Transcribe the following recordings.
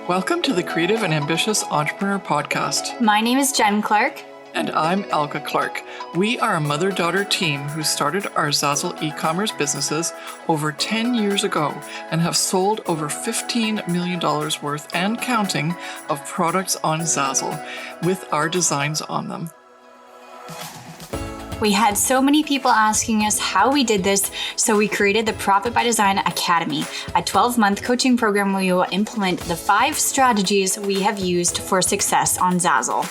Welcome to the Creative and Ambitious Entrepreneur Podcast. My name is Jen Clark. And I'm Elke Clark. We are a mother-daughter team who started our Zazzle e-commerce businesses over 10 years ago and have sold over $15 million worth and counting of products on Zazzle with our designs on them. We had so many people asking us how we did this, so we created the Profit by Design Academy, a 12-month coaching program where you will implement the 5 strategies we have used for success on Zazzle.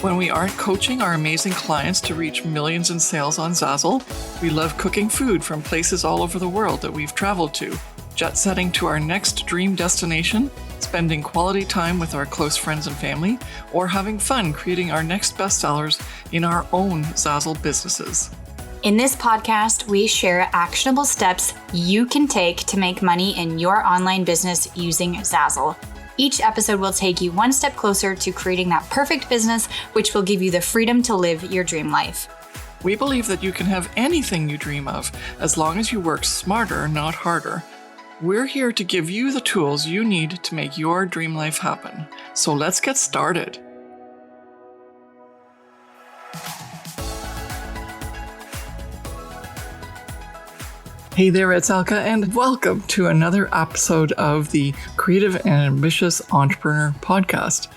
When we aren't coaching our amazing clients to reach millions in sales on Zazzle, we love cooking food from places all over the world that we've traveled to, jet-setting to our next dream destination, spending quality time with our close friends and family, or having fun creating our next bestsellers in our own Zazzle businesses. In this podcast, we share actionable steps you can take to make money in your online business using Zazzle. Each episode will take you one step closer to creating that perfect business, which will give you the freedom to live your dream life. We believe that you can have anything you dream of, as long as you work smarter, not harder. We're here to give you the tools you need to make your dream life happen. So let's get started. Hey there, it's Elke, and welcome to another episode of the Creative and Ambitious Entrepreneur Podcast.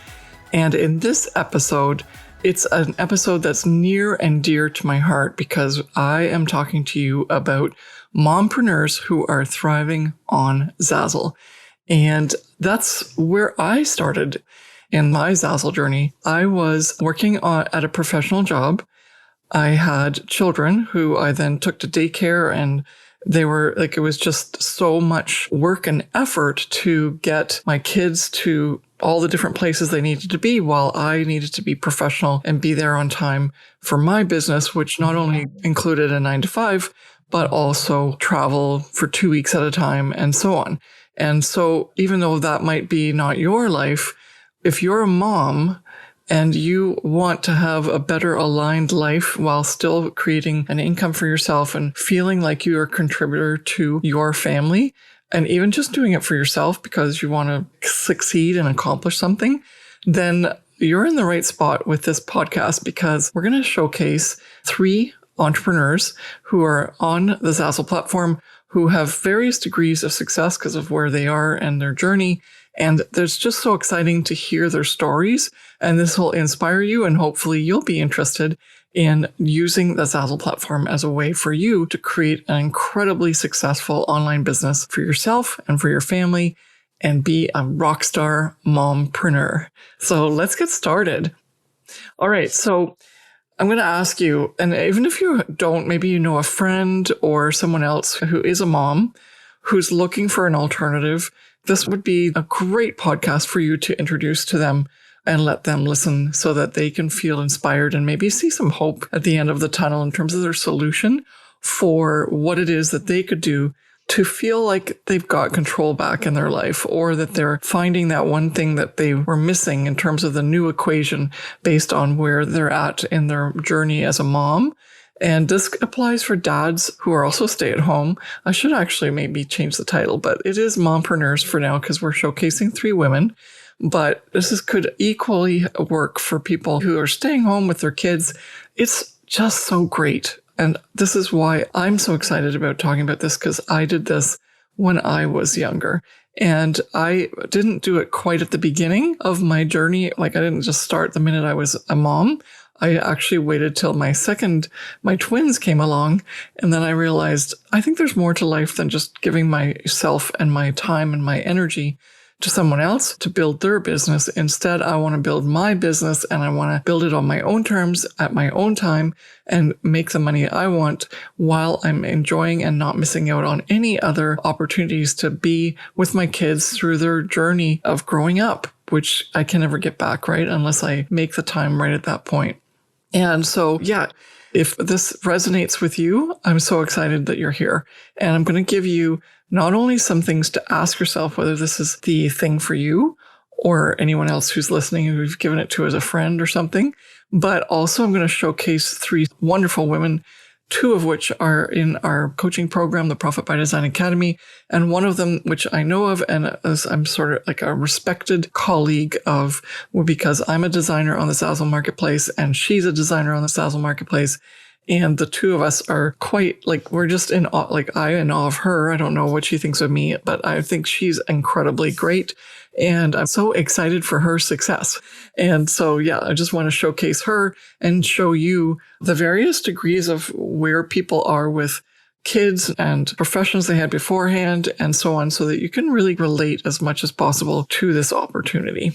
And in this episode, it's an episode that's near and dear to my heart because I am talking to you about mompreneurs who are thriving on Zazzle. And that's where I started in my Zazzle journey. I was working at a professional job. I had children who I then took to daycare, and they were like, it was just so much work and effort to get my kids to all the different places they needed to be while I needed to be professional and be there on time for my business, which not only included a 9-to-5, but also travel for 2 weeks at a time and so on. And so even though that might be not your life, if you're a mom and you want to have a better aligned life while still creating an income for yourself and feeling like you're a contributor to your family, and even just doing it for yourself because you want to succeed and accomplish something, then you're in the right spot with this podcast because we're going to showcase 3 entrepreneurs who are on the Zazzle platform who have various degrees of success because of where they are and their journey. And it's just so exciting to hear their stories. And this will inspire you, and hopefully you'll be interested in using the Zazzle platform as a way for you to create an incredibly successful online business for yourself and for your family and be a rock star mompreneur. So let's get started. All right. So I'm going to ask you, and even if you don't, maybe you know a friend or someone else who is a mom who's looking for an alternative, this would be a great podcast for you to introduce to them and let them listen so that they can feel inspired and maybe see some hope at the end of the tunnel in terms of their solution for what it is that they could do to feel like they've got control back in their life, or that they're finding that one thing that they were missing in terms of the new equation based on where they're at in their journey as a mom. And this applies for dads who are also stay at home. I should actually maybe change the title, but it is Mompreneurs for now because we're showcasing 3 women. But could equally work for people who are staying home with their kids. It's just so great. And this is why I'm so excited about talking about this, because I did this when I was younger. And I didn't do it quite at the beginning of my journey. Like, I didn't just start the minute I was a mom. I actually waited till my twins came along. And then I realized, I think there's more to life than just giving myself and my time and my energy to someone else to build their business. Instead, I want to build my business, and I want to build it on my own terms at my own time and make the money I want while I'm enjoying and not missing out on any other opportunities to be with my kids through their journey of growing up, which I can never get back, right? Unless I make the time right at that point. And so, yeah, if this resonates with you, I'm so excited that you're here. And I'm going to give you not only some things to ask yourself whether this is the thing for you or anyone else who's listening who you've given it to as a friend or something, but also I'm going to showcase 3 wonderful women two of which are in our coaching program, the Profit by Design Academy. And one of them, which I know of, and as I'm sort of like a respected colleague of, well, because I'm a designer on the Zazzle Marketplace and she's a designer on the Zazzle Marketplace. And the two of us are quite like, we're just in awe, like I'm in awe of her. I don't know what she thinks of me, but I think she's incredibly great. And I'm so excited for her success. And so, yeah, I just want to showcase her and show you the various degrees of where people are with kids and professions they had beforehand and so on, so that you can really relate as much as possible to this opportunity.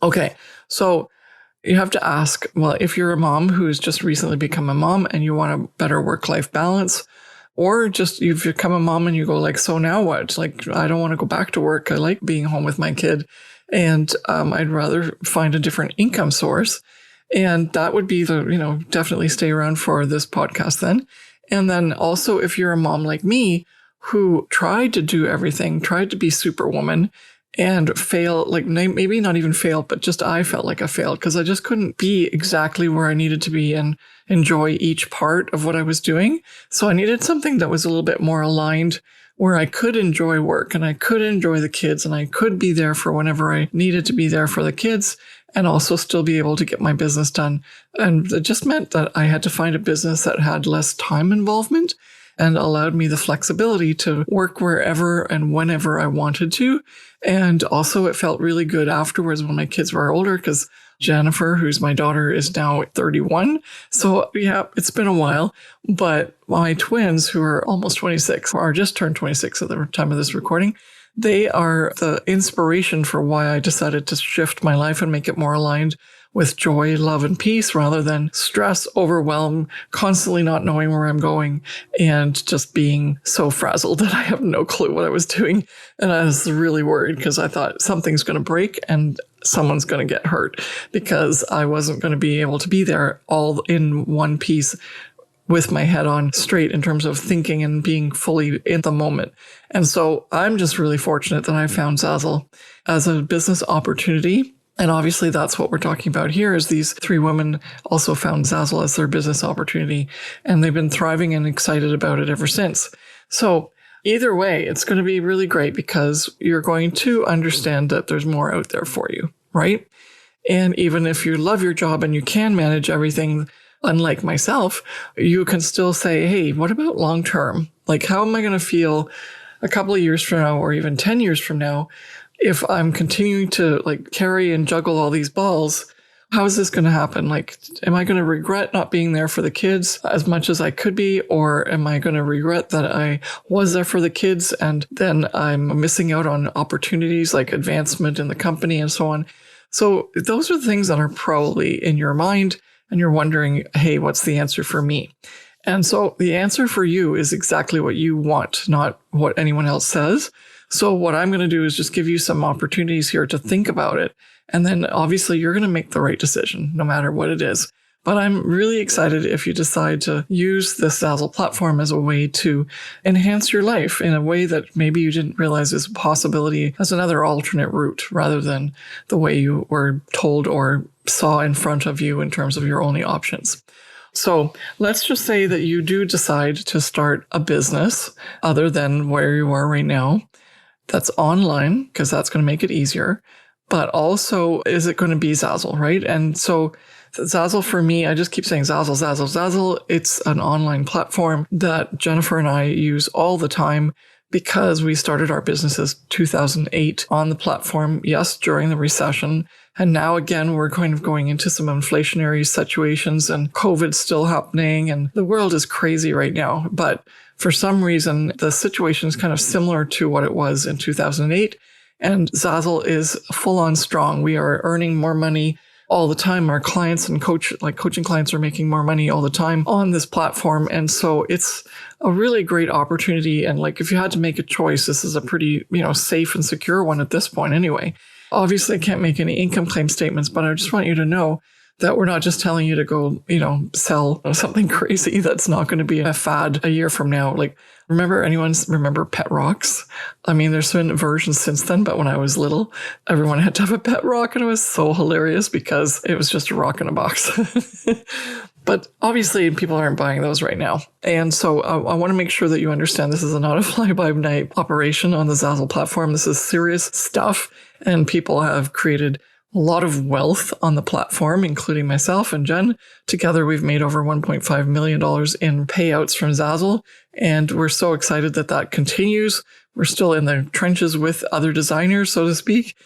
Okay, so you have to ask, well, if you're a mom who's just recently become a mom and you want a better work-life balance, or just you've become a mom and you go like, so now what? Like, I don't want to go back to work. I like being home with my kid and I'd rather find a different income source. And that would be definitely stay around for this podcast then. And then also if you're a mom like me who tried to do everything, tried to be superwoman and fail, like maybe not even fail, but just I felt like I failed because I just couldn't be exactly where I needed to be and enjoy each part of what I was doing. So I needed something that was a little bit more aligned where I could enjoy work and I could enjoy the kids and I could be there for whenever I needed to be there for the kids and also still be able to get my business done. And it just meant that I had to find a business that had less time involvement and allowed me the flexibility to work wherever and whenever I wanted to. And also it felt really good afterwards when my kids were older because Jennifer, who's my daughter, is now 31. So yeah, it's been a while, but my twins, who are almost 26, or just turned 26 at the time of this recording, they are the inspiration for why I decided to shift my life and make it more aligned with joy, love, and peace rather than stress, overwhelm, constantly not knowing where I'm going and just being so frazzled that I have no clue what I was doing. And I was really worried because I thought something's going to break and someone's going to get hurt because I wasn't going to be able to be there all in one piece with my head on straight in terms of thinking and being fully in the moment. And so I'm just really fortunate that I found Zazzle as a business opportunity. And obviously that's what we're talking about here is these three women also found Zazzle as their business opportunity and they've been thriving and excited about it ever since. So either way, it's going to be really great because you're going to understand that there's more out there for you, right? And even if you love your job and you can manage everything, unlike myself, you can still say, hey, what about long term? Like, how am I going to feel a couple of years from now or even 10 years from now if I'm continuing to like carry and juggle all these balls? How is this going to happen? Like, am I going to regret not being there for the kids as much as I could be? Or am I going to regret that I was there for the kids and then I'm missing out on opportunities like advancement in the company and so on? So those are the things that are probably in your mind and you're wondering, hey, what's the answer for me? And so the answer for you is exactly what you want, not what anyone else says. So what I'm going to do is just give you some opportunities here to think about it. And then obviously you're going to make the right decision, no matter what it is. But I'm really excited if you decide to use the Zazzle platform as a way to enhance your life in a way that maybe you didn't realize is a possibility as another alternate route rather than the way you were told or saw in front of you in terms of your only options. So let's just say that you do decide to start a business other than where you are right now. That's online because that's going to make it easier. But also, is it going to be Zazzle, right? And so Zazzle for me, I just keep saying Zazzle, Zazzle, Zazzle. It's an online platform that Jennifer and I use all the time because we started our businesses 2008 on the platform, yes, during the recession. And now again, we're kind of going into some inflationary situations and COVID's still happening and the world is crazy right now. But for some reason, the situation is kind of similar to what it was in 2008. And Zazzle is full on strong. We are earning more money all the time. Our clients and coaching clients are making more money all the time on this platform. And so it's a really great opportunity. And like, if you had to make a choice, this is a pretty, safe and secure one at this point anyway. Obviously, I can't make any income claim statements, but I just want you to know that we're not just telling you to go, sell something crazy that's not going to be a fad a year from now. Like, remember Pet Rocks? I mean, there's been versions since then, but when I was little, everyone had to have a pet rock and it was so hilarious because it was just a rock in a box. But obviously, people aren't buying those right now. And so I want to make sure that you understand this is not a fly-by-night operation on the Zazzle platform. This is serious stuff. And people have created a lot of wealth on the platform, including myself and Jen. Together, we've made over $1.5 million in payouts from Zazzle. And we're so excited that that continues. We're still in the trenches with other designers, so to speak.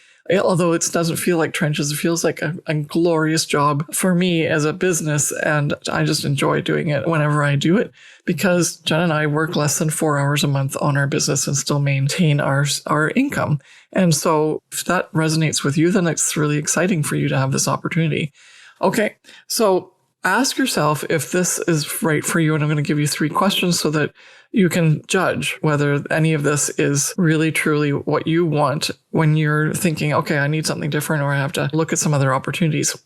Although it doesn't feel like trenches, it feels like a glorious job for me as a business. And I just enjoy doing it whenever I do it because Jen and I work less than 4 hours a month on our business and still maintain our income. And so if that resonates with you, then it's really exciting for you to have this opportunity. Okay, so ask yourself if this is right for you. And I'm going to give you 3 questions so that you can judge whether any of this is really, truly what you want when you're thinking, okay, I need something different or I have to look at some other opportunities.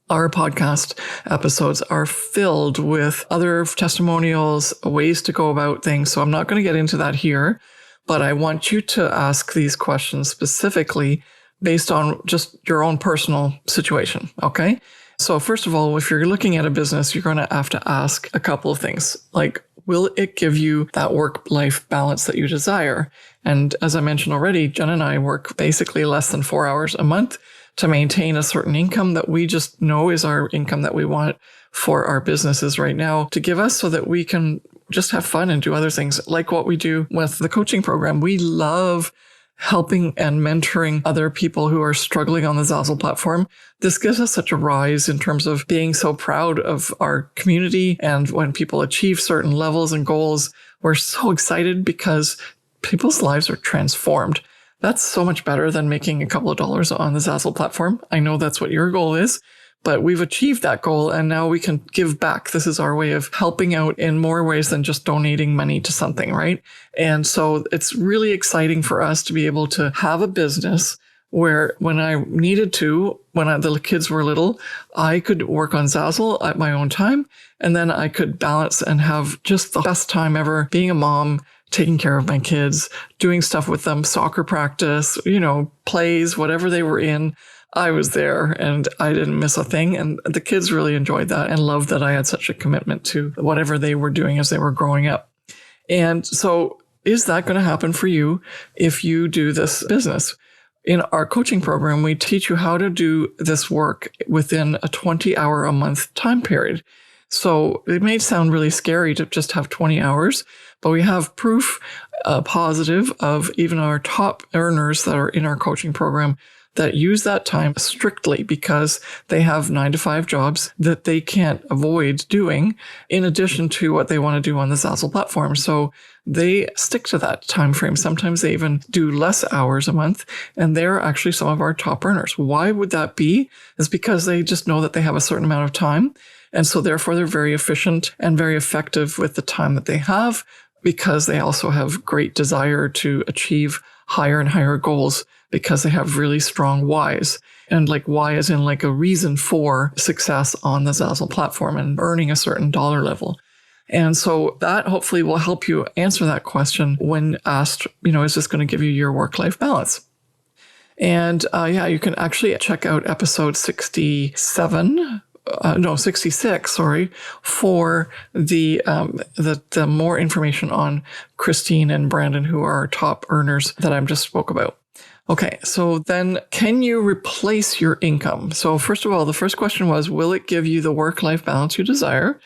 Our podcast episodes are filled with other testimonials, ways to go about things. So I'm not going to get into that here, but I want you to ask these questions specifically based on just your own personal situation. Okay. So first of all, if you're looking at a business, you're going to have to ask a couple of things like, will it give you that work-life balance that you desire? And as I mentioned already, Jen and I work basically less than 4 hours a month to maintain a certain income that we just know is our income that we want for our businesses right now to give us so that we can just have fun and do other things like what we do with the coaching program. We love helping and mentoring other people who are struggling on the Zazzle platform. This gives us such a rise in terms of being so proud of our community. And when people achieve certain levels and goals, we're so excited because people's lives are transformed. That's so much better than making a couple of dollars on the Zazzle platform. I know that's what your goal is, but we've achieved that goal and now we can give back. This is our way of helping out in more ways than just donating money to something, right? And so it's really exciting for us to be able to have a business where when I needed to, when the kids were little, I could work on Zazzle at my own time. And then I could balance and have just the best time ever being a mom, taking care of my kids, doing stuff with them, soccer practice, plays, whatever they were in. I was there and I didn't miss a thing. And the kids really enjoyed that and loved that I had such a commitment to whatever they were doing as they were growing up. And so is that going to happen for you if you do this business? In our coaching program, we teach you how to do this work within a 20-hour-a-month time period. So it may sound really scary to just have 20 hours, but we have proof positive of even our top earners that are in our coaching program that use that time strictly because they have 9-to-5 jobs that they can't avoid doing in addition to what they want to do on the Zazzle platform. So they stick to that time frame. Sometimes they even do less hours a month, and they're actually some of our top earners. Why would that be? It's because they just know that they have a certain amount of time. And so therefore they're very efficient and very effective with the time that they have because they also have great desire to achieve higher and higher goals because they have really strong whys. And like why is in like a reason for success on the Zazzle platform and earning a certain dollar level. And so that hopefully will help you answer that question when asked, is this going to give you your work-life balance? And you can actually check out episode 66, for the more information on Christine and Brandon, who are our top earners that I just spoke about. Okay, so then can you replace your income? So first of all, the first question was, will it give you the work-life balance you desire?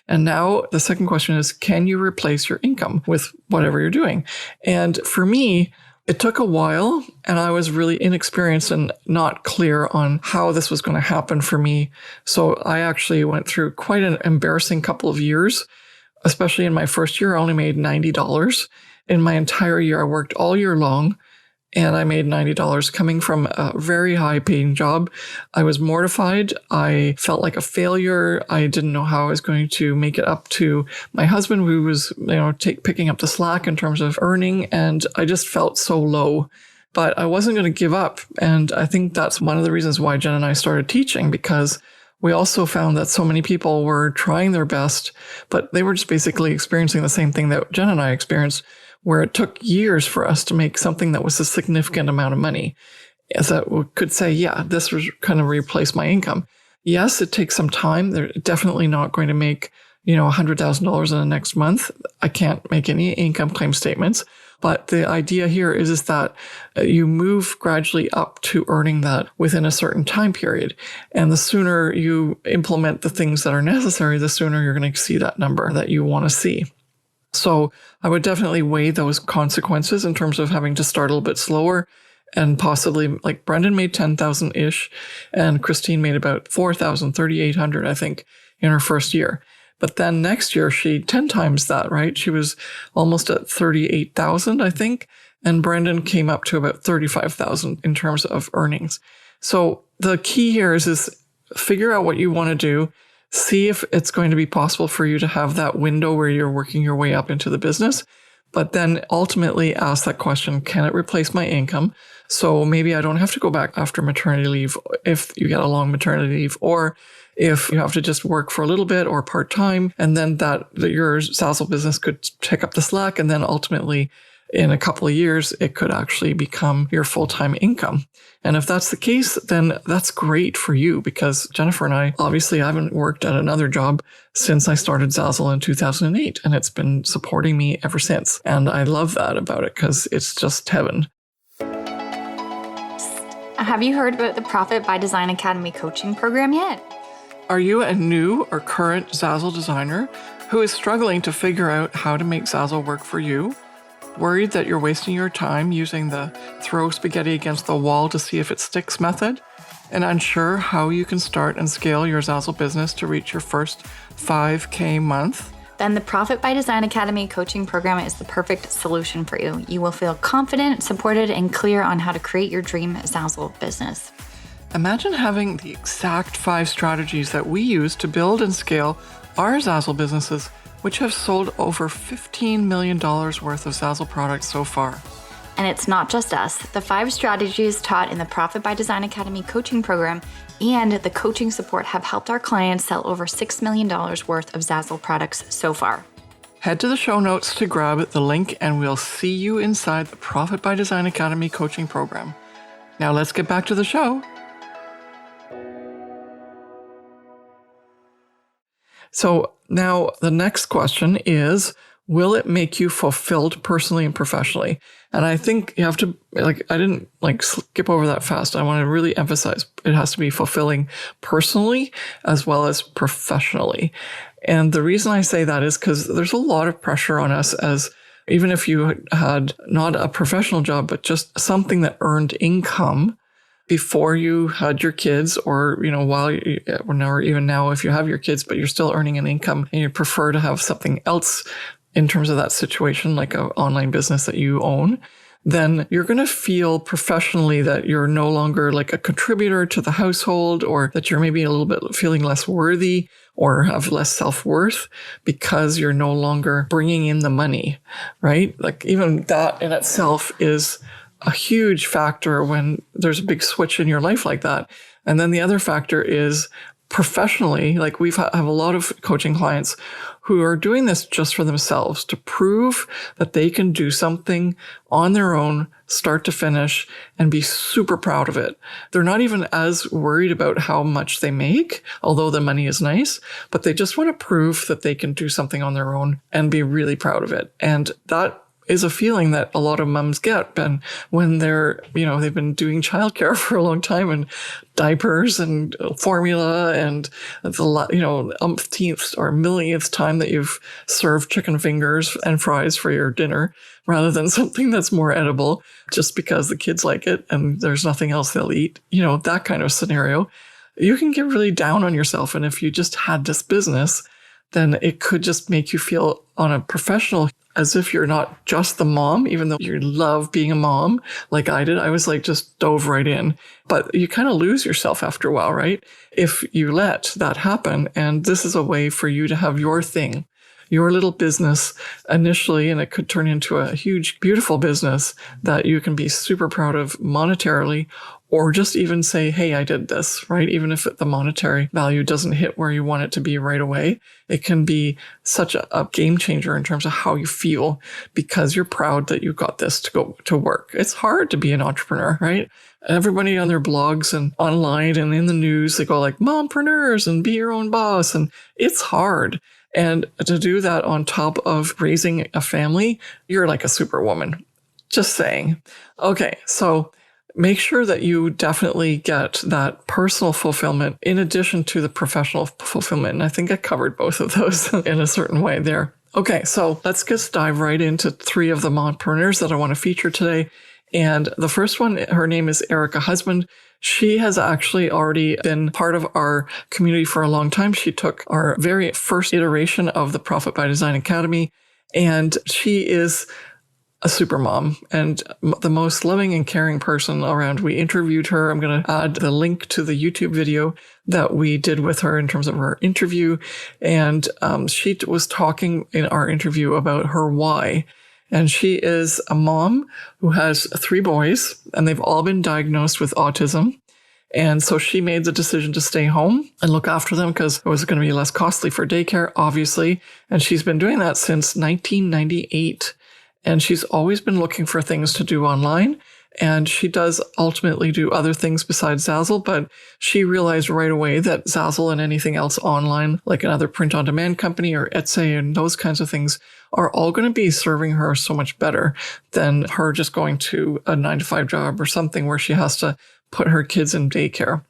And now the second question is, can you replace your income with whatever you're doing? And for me, it took a while and I was really inexperienced and not clear on how this was going to happen for me. So I actually went through quite an embarrassing couple of years, especially in my first year. I only made $90. In my entire year, I worked all year long and I made $90 coming from a very high paying job. I was mortified. I felt like a failure. I didn't know how I was going to make it up to my husband, who was, picking up the slack in terms of earning. And I just felt so low, but I wasn't going to give up. And I think that's one of the reasons why Jen and I started teaching, because we also found that so many people were trying their best, but they were just basically experiencing the same thing that Jen and I experienced, where it took years for us to make something that was a significant amount of money. As that could say, yeah, this was kind of replace my income. Yes, it takes some time. They're definitely not going to make, $100,000 in the next month. I can't make any income claim statements. But the idea here is that you move gradually up to earning that within a certain time period. And the sooner you implement the things that are necessary, the sooner you're going to see that number that you want to see. So I would definitely weigh those consequences in terms of having to start a little bit slower. And possibly, like Brendan made 10,000-ish, and Christine made about 4,000, 3,800, I think, in her first year. But then next year, she 10 times that, right? She was almost at 38,000, I think. And Brendan came up to about 35,000 in terms of earnings. So the key here is figure out what you want to do. See if it's going to be possible for you to have that window where you're working your way up into the business. But then ultimately ask that question, can it replace my income? So maybe I don't have to go back after maternity leave if you get a long maternity leave, or if you have to just work for a little bit or part-time, and then that your Zazzle business could pick up the slack. And then ultimately in a couple of years, it could actually become your full-time income. And if that's the case, then that's great for you, because Jennifer and I obviously haven't worked at another job since I started Zazzle in 2008, and it's been supporting me ever since. And I love that about it because it's just heaven. Have you heard about the Profit by Design Academy coaching program yet? Are you a new or current Zazzle designer who is struggling to figure out how to make Zazzle work for you? Worried that you're wasting your time using the throw spaghetti against the wall to see if it sticks method? And unsure how you can start and scale your Zazzle business to reach your first 5K month? Then the Profit by Design Academy coaching program is the perfect solution for you. You will feel confident, supported, and clear on how to create your dream Zazzle business. Imagine having the exact 5 strategies that we use to build and scale our Zazzle businesses, which have sold over $15 million worth of Zazzle products so far. And it's not just us. The 5 strategies taught in the Profit by Design Academy coaching program and the coaching support have helped our clients sell over $6 million worth of Zazzle products so far. Head to the show notes to grab the link, and we'll see you inside the Profit by Design Academy coaching program. Now let's get back to the show. So now the next question is, will it make you fulfilled personally and professionally? And I think you have to, I didn't skip over that fast. I want to really emphasize it has to be fulfilling personally as well as professionally. And the reason I say that is because there's a lot of pressure on us, as even if you had not a professional job, but just something that earned income before you had your kids, or, while you, or even now if you have your kids, but you're still earning an income and you prefer to have something else in terms of that situation, like an online business that you own, then you're going to feel professionally that you're no longer like a contributor to the household, or that you're maybe a little bit feeling less worthy or have less self-worth because you're no longer bringing in the money, right? Like even that in itself is a huge factor when there's a big switch in your life like that. And then the other factor is professionally, like we have a lot of coaching clients who are doing this just for themselves to prove that they can do something on their own, start to finish, and be super proud of it. They're not even as worried about how much they make, although the money is nice, but they just want to prove that they can do something on their own and be really proud of it. And that is a feeling that a lot of mums get when they're, they've been doing childcare for a long time, and diapers and formula, and the umpteenth or millionth time that you've served chicken fingers and fries for your dinner rather than something that's more edible just because the kids like it and there's nothing else they'll eat, that kind of scenario. You can get really down on yourself. And if you just had this business, then it could just make you feel on a professional as if you're not just the mom, even though you love being a mom like I did. I was just dove right in. But you kind of lose yourself after a while, right? If you let that happen. And this is a way for you to have your thing. your little business initially, and it could turn into a huge, beautiful business that you can be super proud of monetarily, or just even say, hey, I did this, right? Even if the monetary value doesn't hit where you want it to be right away, it can be such a game changer in terms of how you feel because you're proud that you got this to go to work. It's hard to be an entrepreneur, right? Everybody on their blogs and online and in the news, they go like Mompreneurs and be your own boss. And it's hard. And to do that on top of raising a family, you're like a superwoman. Just saying. Okay, so make sure that you definitely get that personal fulfillment in addition to the professional fulfillment. And I think I covered both of those in a certain way there. Okay, so let's just dive right into 3 of the mompreneurs that I want to feature today. And the first one, her name is Elke Husband. She has actually already been part of our community for a long time. She took our very first iteration of the Profit by Design Academy, and she is a super mom and the most loving and caring person around. We interviewed her. I'm going to add the link to the YouTube video that we did with her in terms of her interview. And she was talking in our interview about her why. And she is a mom who has 3 boys, and they've all been diagnosed with autism. And so she made the decision to stay home and look after them because it was going to be less costly for daycare, obviously. And she's been doing that since 1998. And she's always been looking for things to do online. And she does ultimately do other things besides Zazzle, but she realized right away that Zazzle and anything else online, like another print-on-demand company or Etsy and those kinds of things, are all going to be serving her so much better than her just going to a 9-to-5 job or something where she has to put her kids in daycare.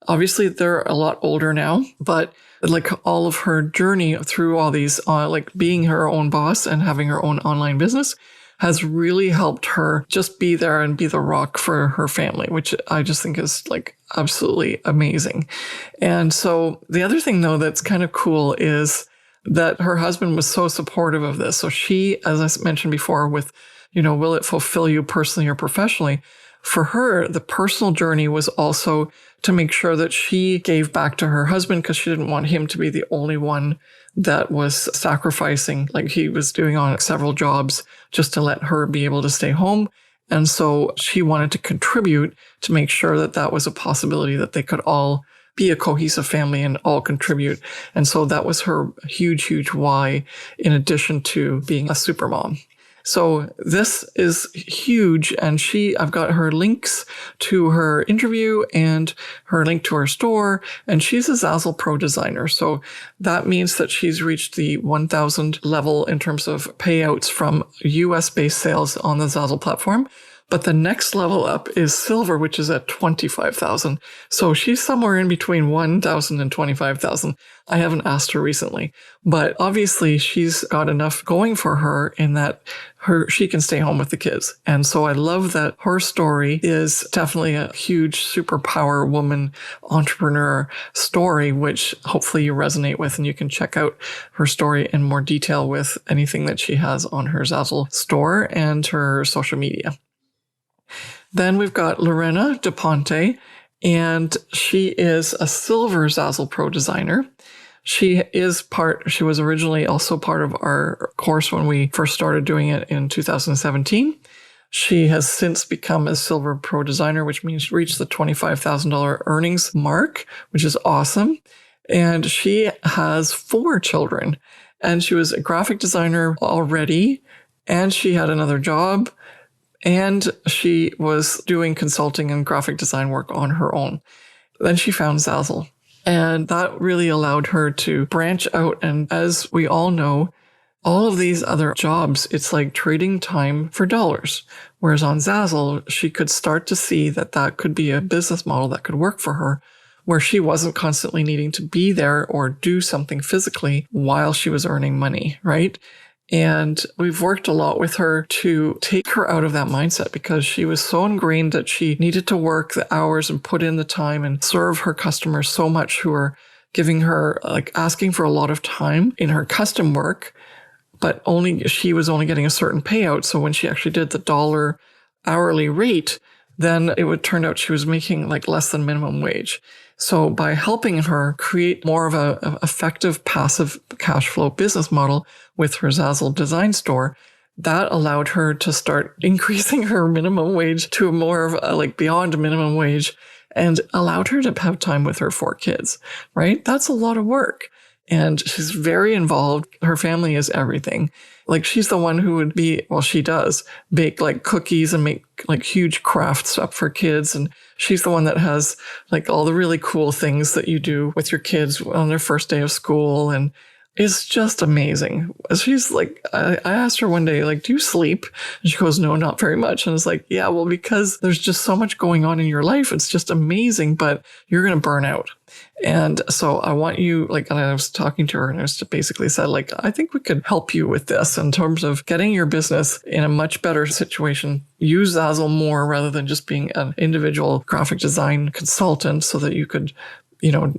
Obviously, they're a lot older now, but like all of her journey through all these, like being her own boss and having her own online business has really helped her just be there and be the rock for her family, which I just think is like absolutely amazing. And so the other thing, though, that's kind of cool is that her husband was so supportive of this. So she, as I mentioned before, with, will it fulfill you personally or professionally? For her, the personal journey was also to make sure that she gave back to her husband because she didn't want him to be the only one that was sacrificing, like he was doing on several jobs just to let her be able to stay home. And so she wanted to contribute to make sure that that was a possibility, that they could all be a cohesive family and all contribute. And so that was her huge, huge why, in addition to being a super mom. So this is huge. And I've got her links to her interview and her link to her store. And she's a Zazzle Pro designer. So that means that she's reached the 1,000 level in terms of payouts from US-based sales on the Zazzle platform. But the next level up is silver, which is at 25,000. So she's somewhere in between 1,000 and 25,000. I haven't asked her recently, but obviously she's got enough going for her in that she can stay home with the kids. And so I love that her story is definitely a huge superpower woman entrepreneur story, which hopefully you resonate with, and you can check out her story in more detail with anything that she has on her Zazzle store and her social media. Then we've got Lorena DePonte, and she is a silver Zazzle Pro designer. She was originally also part of our course when we first started doing it in 2017. She has since become a silver pro designer, which means she reached the $25,000 earnings mark, which is awesome. And she has 4 children, and she was a graphic designer already, and she had another job. And she was doing consulting and graphic design work on her own. Then she found Zazzle. And that really allowed her to branch out. And as we all know, all of these other jobs, it's like trading time for dollars. Whereas on Zazzle, she could start to see that that could be a business model that could work for her, where she wasn't constantly needing to be there or do something physically while she was earning money, right? And we've worked a lot with her to take her out of that mindset because she was so ingrained that she needed to work the hours and put in the time and serve her customers so much who are giving her, like asking for a lot of time in her custom work, but she was only getting a certain payout. So when she actually did the dollar hourly rate, then it would turn out she was making like less than minimum wage. So by helping her create more of a effective passive cash flow business model with her Zazzle design store, that allowed her to start increasing her minimum wage to more of a, like beyond minimum wage, and allowed her to have time with her 4 kids, right? That's a lot of work. And she's very involved. Her family is everything. Like she's the one who would be, well, she does bake like cookies and make like huge craft stuff for kids. And she's the one that has like all the really cool things that you do with your kids on their first day of school. And it's just amazing. She's like, I asked her one day, like, do you sleep? And she goes, no, not very much. And I was like, yeah, well, because there's just so much going on in your life. It's just amazing, but you're going to burn out. And so I want you, like, and I was talking to her and I was basically said, like, I think we could help you with this in terms of getting your business in a much better situation. Use Zazzle more rather than just being an individual graphic design consultant so that you could,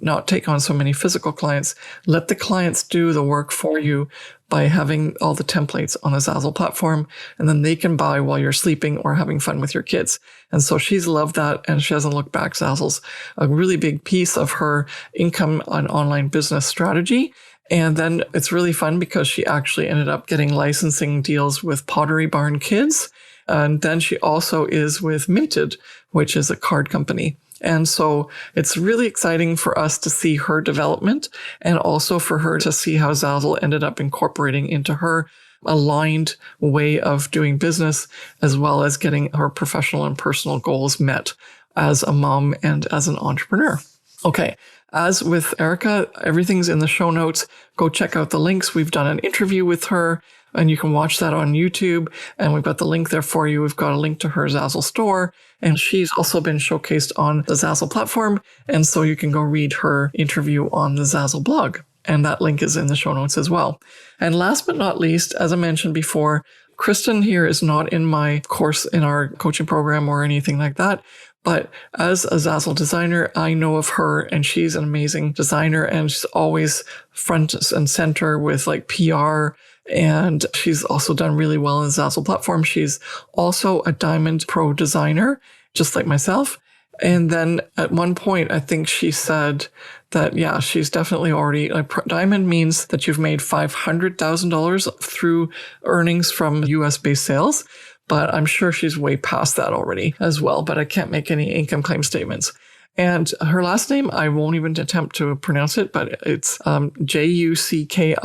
not take on so many physical clients. Let the clients do the work for you by having all the templates on the Zazzle platform, and then they can buy while you're sleeping or having fun with your kids. And so she's loved that, and she hasn't looked back. Zazzle's a really big piece of her income and online business strategy. And then it's really fun because she actually ended up getting licensing deals with Pottery Barn Kids. And then she also is with Minted, which is a card company. And so it's really exciting for us to see her development and also for her to see how Zazzle ended up incorporating into her aligned way of doing business, as well as getting her professional and personal goals met as a mom and as an entrepreneur. Okay. As with Erica, everything's in the show notes. Go check out the links. We've done an interview with her, and you can watch that on YouTube. And we've got the link there for you. We've got a link to her Zazzle store. And she's also been showcased on the Zazzle platform. And so you can go read her interview on the Zazzle blog. And that link is in the show notes as well. And last but not least, as I mentioned before, Kristen here is not in my course in our coaching program or anything like that. But as a Zazzle designer, I know of her, and she's an amazing designer, and she's always front and center with like PR. And she's also done really well in the Zazzle platform. She's also a Diamond Pro designer, just like myself. And then at one point, I think she said that, yeah, she's definitely already, like, Diamond means that you've made $500,000 through earnings from US-based sales. But I'm sure she's way past that already as well. But I can't make any income claim statements. And her last name, I won't even attempt to pronounce it, but it's Juckiewiczz.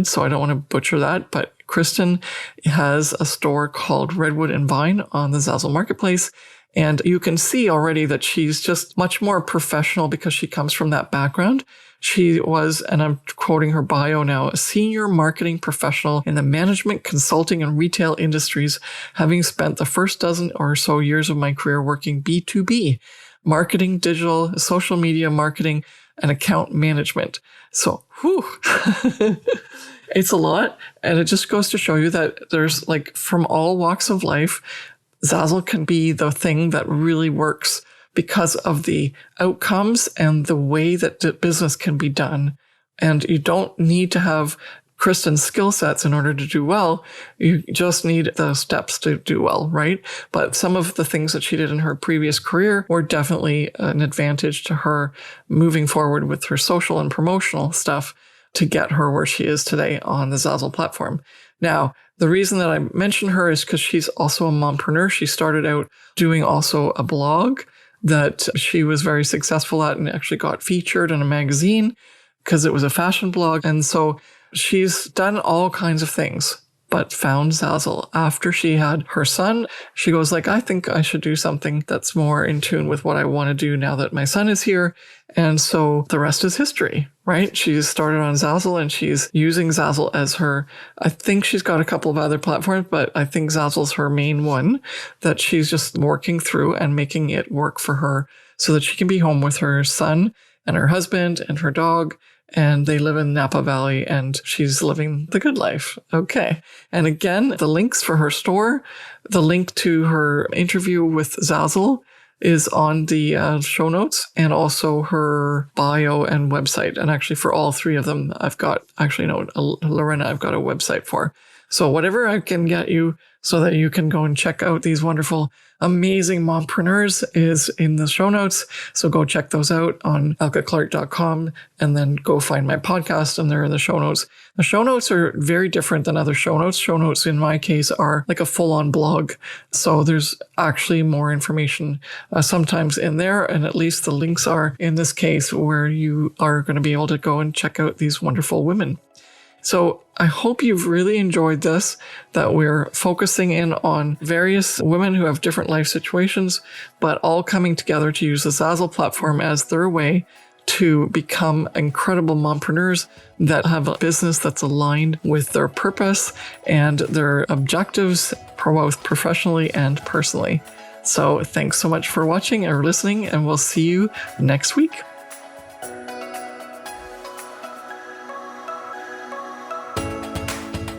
So I don't want to butcher that. But Kristen has a store called Redwood and Vine on the Zazzle Marketplace. And you can see already that she's just much more professional because she comes from that background. She was, and I'm quoting her bio now, a senior marketing professional in the management, consulting, and retail industries, having spent the first dozen or so years of my career working B2B, marketing, digital, social media marketing, and account management. So, it's a lot. And it just goes to show you that there's, like, from all walks of life, Zazzle can be the thing that really works because of the outcomes and the way that the business can be done. And you don't need to have Kristen's skill sets in order to do well. You just need the steps to do well, right? But some of the things that she did in her previous career were definitely an advantage to her moving forward with her social and promotional stuff to get her where she is today on the Zazzle platform. Now, the reason that I mention her is because she's also a mompreneur. She started out doing also a blog that she was very successful at and actually got featured in a magazine because it was a fashion blog. And so she's done all kinds of things, but found Zazzle after she had her son. She goes like, I think I should do something that's more in tune with what I want to do now that my son is here. And so the rest is history, right? She's started on Zazzle and she's using Zazzle as her, I think she's got a couple of other platforms, but I think Zazzle's her main one that she's just working through and making it work for her so that she can be home with her son and her husband and her dog. And they live in Napa Valley and she's living the good life. Okay. And again, the links for her store, the link to her interview with Zazzle is on the show notes, and also her bio and website. And actually for all three of them, Lorena, I've got a website for. So whatever I can get you so that you can go and check out these wonderful, amazing mompreneurs is in the show notes. So go check those out on elkeclark.com and then go find my podcast and they're in the show notes. The show notes are very different than other show notes. Show notes in my case are like a full-on blog. So there's actually more information sometimes in there, and at least the links are in this case where you are going to be able to go and check out these wonderful women. So I hope you've really enjoyed this, that we're focusing in on various women who have different life situations, but all coming together to use the Zazzle platform as their way to become incredible mompreneurs that have a business that's aligned with their purpose and their objectives, both professionally and personally. So thanks so much for watching or listening, and we'll see you next week.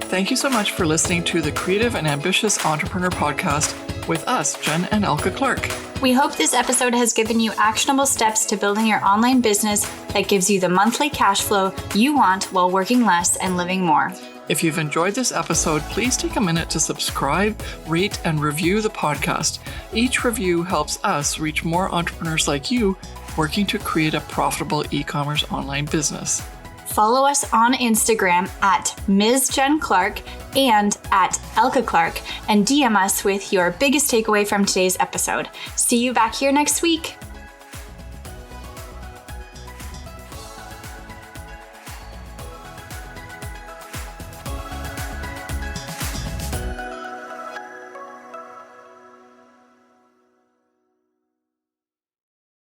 Thank you so much for listening to the Creative and Ambitious Entrepreneur Podcast with us, Jen and Elke Clark. We hope this episode has given you actionable steps to building your online business that gives you the monthly cash flow you want while working less and living more. If you've enjoyed this episode, please take a minute to subscribe, rate, and review the podcast. Each review helps us reach more entrepreneurs like you working to create a profitable e-commerce online business. Follow us on Instagram at Ms. Jen Clark and at Elke Clark, and DM us with your biggest takeaway from today's episode. See you back here next week.